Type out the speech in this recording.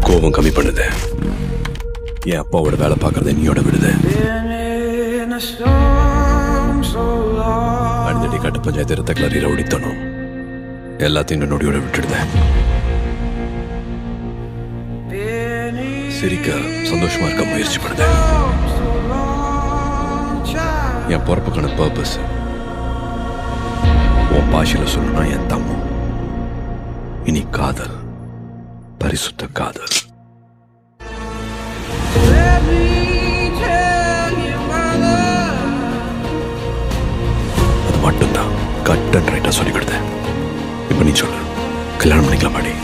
கோபம் கம்மி பண்ணுது. என் அப்பாவோட வேலை பார்க்கறத நீயோட விடுது. அடிதடி கட்ட பஞ்சாயத்து ரத்த கிளறி ரவுடித்தனும் எல்லாத்தையும் நொடியோட விட்டுடுது. சிரிக்க சந்தோஷமா இருக்க முயற்சி பண்ணுது. என் பொறுப்புக்கான பர்பஸ் உன் பாஷையில சொல்லணும்னா என் தம்மம். இனி காதல், பரிசுத்த காதல். அது மட்டும்தான் கட் அண்ட் ரைட்டா சொல்லிக்கிடுது. இப்ப நீ சொல்லு, கல்யாணம் பண்ணிக்கலாம் மாடி.